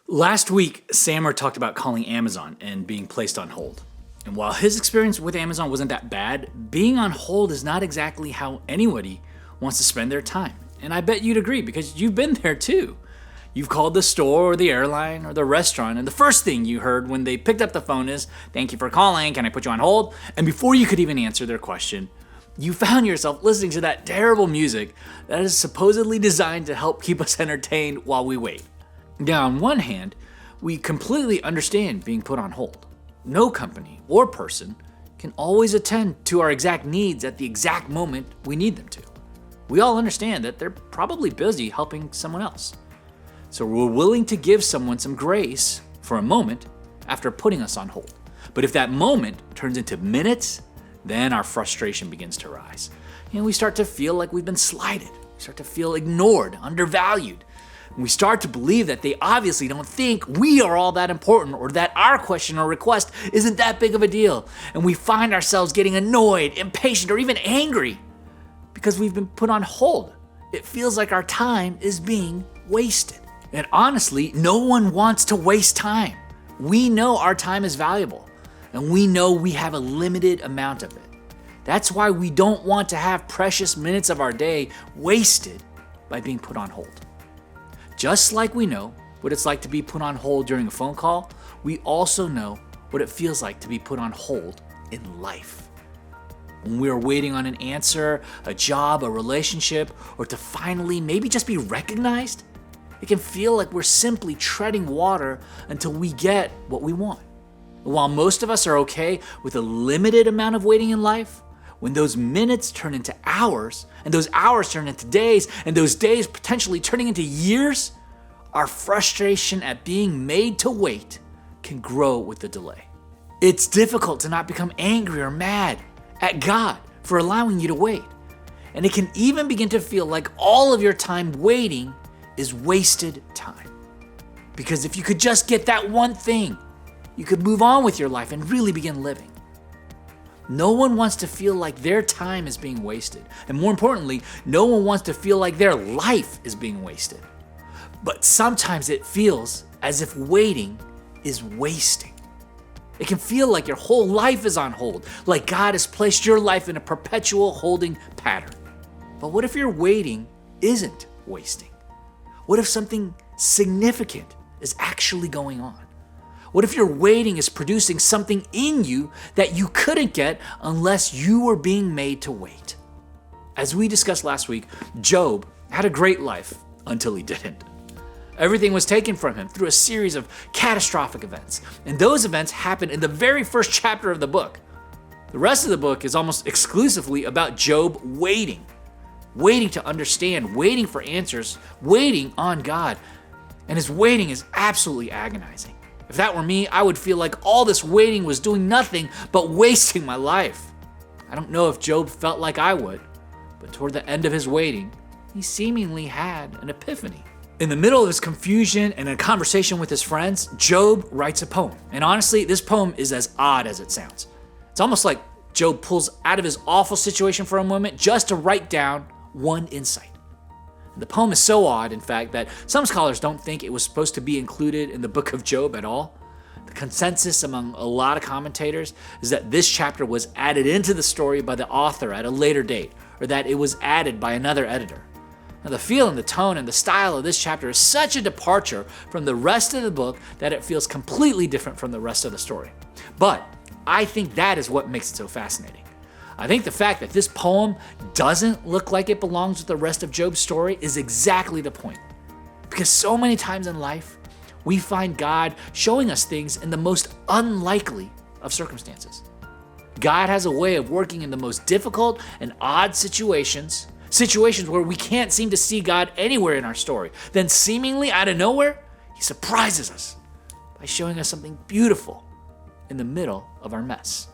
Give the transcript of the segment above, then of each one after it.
Last week, Sammer talked about calling Amazon and being placed on hold. And while his experience with Amazon wasn't that bad, being on hold is not exactly how anybody wants to spend their time. And I bet you'd agree because you've been there too. You've called the store or the airline or the restaurant, and the first thing you heard when they picked up the phone is, "Thank you for calling, can I put you on hold?" And before you could even answer their question, you found yourself listening to that terrible music that is supposedly designed to help keep us entertained while we wait. Now, on one hand, we completely understand being put on hold. No company or person can always attend to our exact needs at the exact moment we need them to. We all understand that they're probably busy helping someone else. So we're willing to give someone some grace for a moment after putting us on hold. But if that moment turns into minutes, then our frustration begins to rise. We start to feel like we've been slighted. We start to feel ignored, undervalued. And we start to believe that they obviously don't think we are all that important or that our question or request isn't that big of a deal. And we find ourselves getting annoyed, impatient, or even angry because we've been put on hold. It feels like our time is being wasted. And honestly, no one wants to waste time. We know our time is valuable, and we know we have a limited amount of it. That's why we don't want to have precious minutes of our day wasted by being put on hold. Just like we know what it's like to be put on hold during a phone call, we also know what it feels like to be put on hold in life. When we're waiting on an answer, a job, a relationship, or to finally maybe just be recognized, it can feel like we're simply treading water until we get what we want. While most of us are okay with a limited amount of waiting in life, when those minutes turn into hours, and those hours turn into days, and those days potentially turning into years, our frustration at being made to wait can grow with the delay. It's difficult to not become angry or mad at God for allowing you to wait. And it can even begin to feel like all of your time waiting is wasted time. Because if you could just get that one thing, you could move on with your life and really begin living. No one wants to feel like their time is being wasted. And more importantly, no one wants to feel like their life is being wasted. But sometimes it feels as if waiting is wasting. It can feel like your whole life is on hold, like God has placed your life in a perpetual holding pattern. But what if your waiting isn't wasting? What if something significant is actually going on? What if your waiting is producing something in you that you couldn't get unless you were being made to wait? As we discussed last week, Job had a great life until he didn't. Everything was taken from him through a series of catastrophic events, and those events happened in the very first chapter of the book. The rest of the book is almost exclusively about Job waiting to understand, waiting for answers, waiting on God. And his waiting is absolutely agonizing. If that were me, I would feel like all this waiting was doing nothing but wasting my life. I don't know if Job felt like I would, but toward the end of his waiting, he seemingly had an epiphany. In the middle of his confusion and a conversation with his friends, Job writes a poem. And honestly, this poem is as odd as it sounds. It's almost like Job pulls out of his awful situation for a moment just to write down one insight. The poem is so odd, in fact, that some scholars don't think it was supposed to be included in the book of Job at all. The consensus among a lot of commentators is that this chapter was added into the story by the author at a later date, or that it was added by another editor. Now, the feel and the tone and the style of this chapter is such a departure from the rest of the book that it feels completely different from the rest of the story. But I think that is what makes it so fascinating. I think the fact that this poem doesn't look like it belongs with the rest of Job's story is exactly the point. Because so many times in life, we find God showing us things in the most unlikely of circumstances. God has a way of working in the most difficult and odd situations where we can't seem to see God anywhere in our story. Then seemingly out of nowhere, he surprises us by showing us something beautiful in the middle of our mess.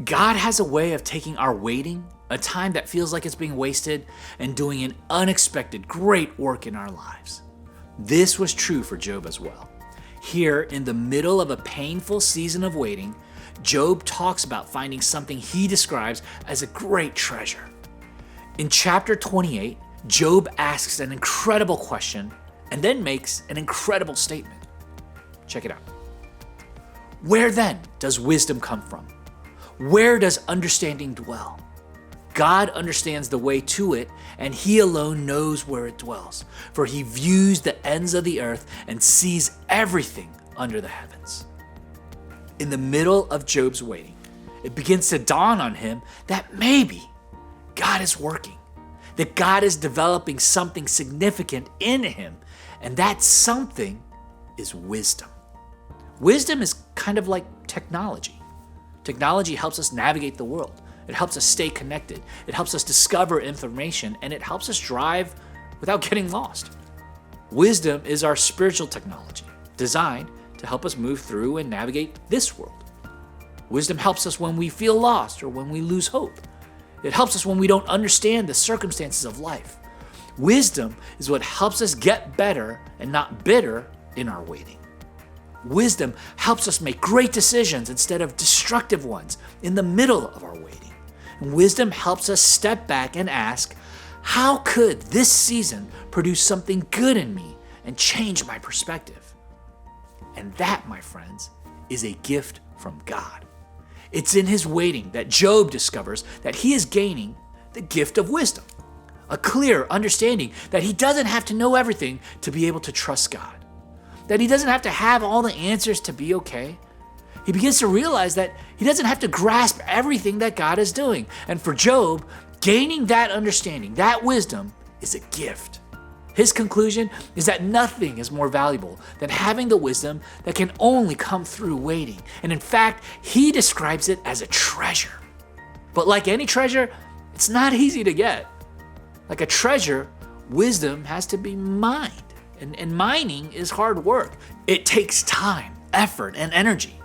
God has a way of taking our waiting, a time that feels like it's being wasted, and doing an unexpected great work in our lives. This was true for Job as well. Here, in the middle of a painful season of waiting, Job talks about finding something he describes as a great treasure. In chapter 28, Job asks an incredible question and then makes an incredible statement. Check it out. Where then does wisdom come from? Where does understanding dwell? God understands the way to it, and he alone knows where it dwells. For he views the ends of the earth and sees everything under the heavens. In the middle of Job's waiting, it begins to dawn on him that maybe God is working, that God is developing something significant in him, and that something is wisdom. Wisdom is kind of like technology. Technology helps us navigate the world. It helps us stay connected. It helps us discover information, and it helps us drive without getting lost. Wisdom is our spiritual technology, designed to help us move through and navigate this world. Wisdom helps us when we feel lost or when we lose hope. It helps us when we don't understand the circumstances of life. Wisdom is what helps us get better and not bitter in our waiting. Wisdom helps us make great decisions instead of destructive ones in the middle of our waiting. And wisdom helps us step back and ask, how could this season produce something good in me and change my perspective? And that, my friends, is a gift from God. It's in his waiting that Job discovers that he is gaining the gift of wisdom, a clear understanding that he doesn't have to know everything to be able to trust God, that he doesn't have to have all the answers to be okay. He begins to realize that he doesn't have to grasp everything that God is doing. And for Job, gaining that understanding, that wisdom, is a gift. His conclusion is that nothing is more valuable than having the wisdom that can only come through waiting. And in fact, he describes it as a treasure. But like any treasure, it's not easy to get. Like a treasure, wisdom has to be mined. And mining is hard work. It takes time, effort, and energy.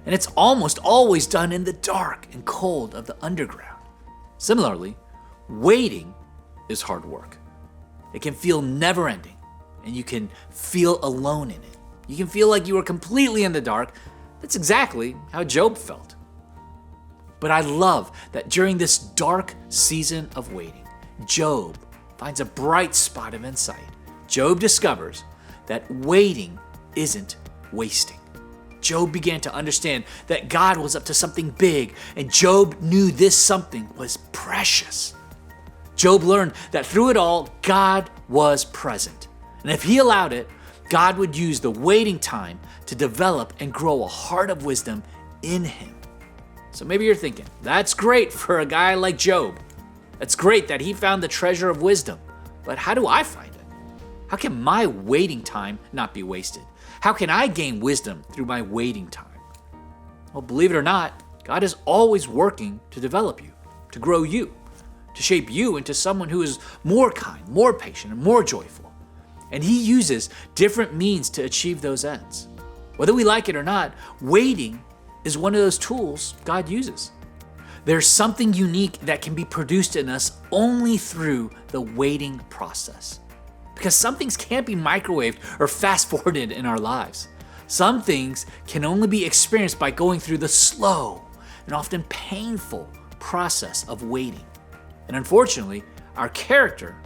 And it's almost always done in the dark and cold of the underground. Similarly, waiting is hard work. It can feel never-ending, and you can feel alone in it. You can feel like you are completely in the dark. That's exactly how Job felt. But I love that during this dark season of waiting, Job finds a bright spot of insight. Job discovers that waiting isn't wasting. Job began to understand that God was up to something big, and Job knew this something was precious. Job learned that through it all, God was present. And if he allowed it, God would use the waiting time to develop and grow a heart of wisdom in him. So maybe you're thinking, that's great for a guy like Job. That's great that he found the treasure of wisdom. But how do I find it? How can my waiting time not be wasted? How can I gain wisdom through my waiting time? Well, believe it or not, God is always working to develop you, to grow you, to shape you into someone who is more kind, more patient, and more joyful. And he uses different means to achieve those ends. Whether we like it or not, waiting is one of those tools God uses. There's something unique that can be produced in us only through the waiting process. Because some things can't be microwaved or fast-forwarded in our lives. Some things can only be experienced by going through the slow and often painful process of waiting. And unfortunately, our character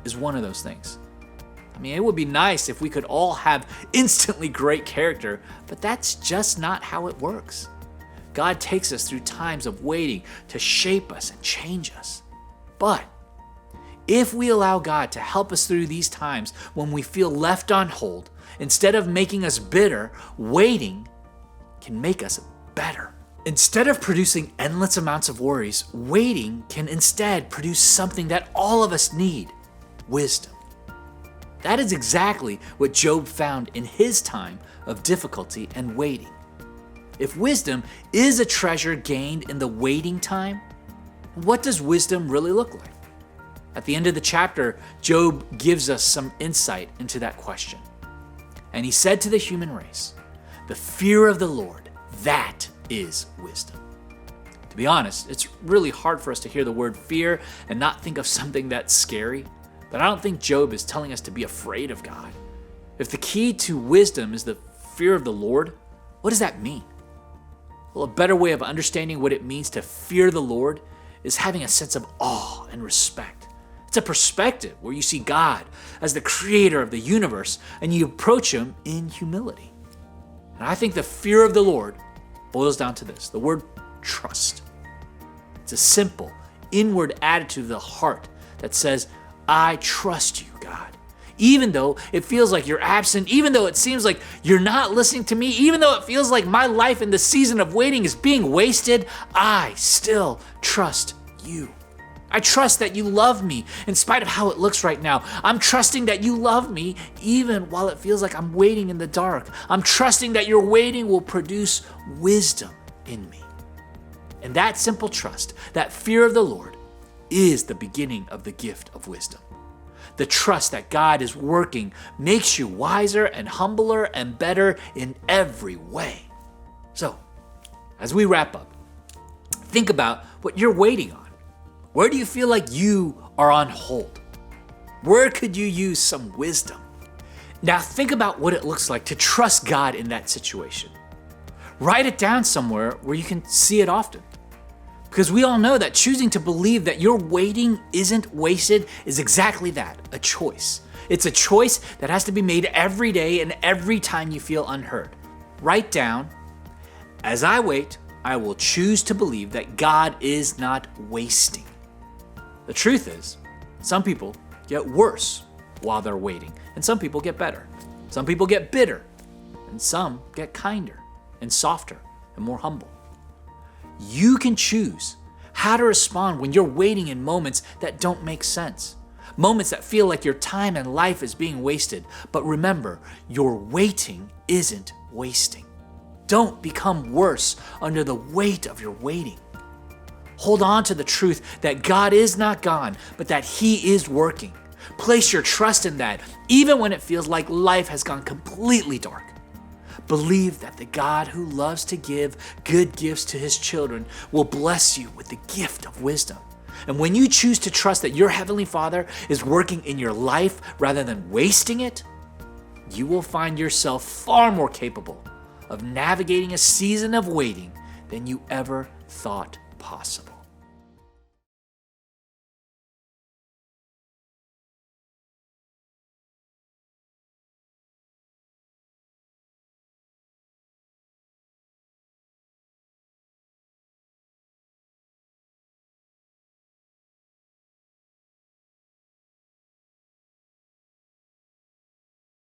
is one of those things. I mean, it would be nice if we could all have instantly great character, but that's just not how it works. God takes us through times of waiting to shape us and change us. But if we allow God to help us through these times when we feel left on hold, instead of making us bitter, waiting can make us better. Instead of producing endless amounts of worries, waiting can instead produce something that all of us need: wisdom. That is exactly what Job found in his time of difficulty and waiting. If wisdom is a treasure gained in the waiting time, what does wisdom really look like? At the end of the chapter, Job gives us some insight into that question. And he said to the human race, "The fear of the Lord, that is wisdom." To be honest, it's really hard for us to hear the word fear and not think of something that's scary. But I don't think Job is telling us to be afraid of God. If the key to wisdom is the fear of the Lord, what does that mean? Well, a better way of understanding what it means to fear the Lord is having a sense of awe and respect. It's a perspective where you see God as the creator of the universe and you approach him in humility. And I think the fear of the Lord boils down to this, the word trust. It's a simple, inward attitude of the heart that says, I trust you, God. Even though it feels like you're absent, even though it seems like you're not listening to me, even though it feels like my life in the season of waiting is being wasted, I still trust you. I trust that you love me in spite of how it looks right now. I'm trusting that you love me even while it feels like I'm waiting in the dark. I'm trusting that your waiting will produce wisdom in me. And that simple trust, that fear of the Lord, is the beginning of the gift of wisdom. The trust that God is working makes you wiser and humbler and better in every way. So, as we wrap up, think about what you're waiting on. Where do you feel like you are on hold? Where could you use some wisdom? Now think about what it looks like to trust God in that situation. Write it down somewhere where you can see it often. Because we all know that choosing to believe that your waiting isn't wasted is exactly that, a choice. It's a choice that has to be made every day and every time you feel unheard. Write down, as I wait, I will choose to believe that God is not wasting. The truth is, some people get worse while they're waiting, and some people get better. Some people get bitter, and some get kinder and softer and more humble. You can choose how to respond when you're waiting in moments that don't make sense. Moments that feel like your time and life is being wasted. But remember, your waiting isn't wasting. Don't become worse under the weight of your waiting. Hold on to the truth that God is not gone, but that He is working. Place your trust in that, even when it feels like life has gone completely dark. Believe that the God who loves to give good gifts to His children will bless you with the gift of wisdom. And when you choose to trust that your Heavenly Father is working in your life rather than wasting it, you will find yourself far more capable of navigating a season of waiting than you ever thought possible.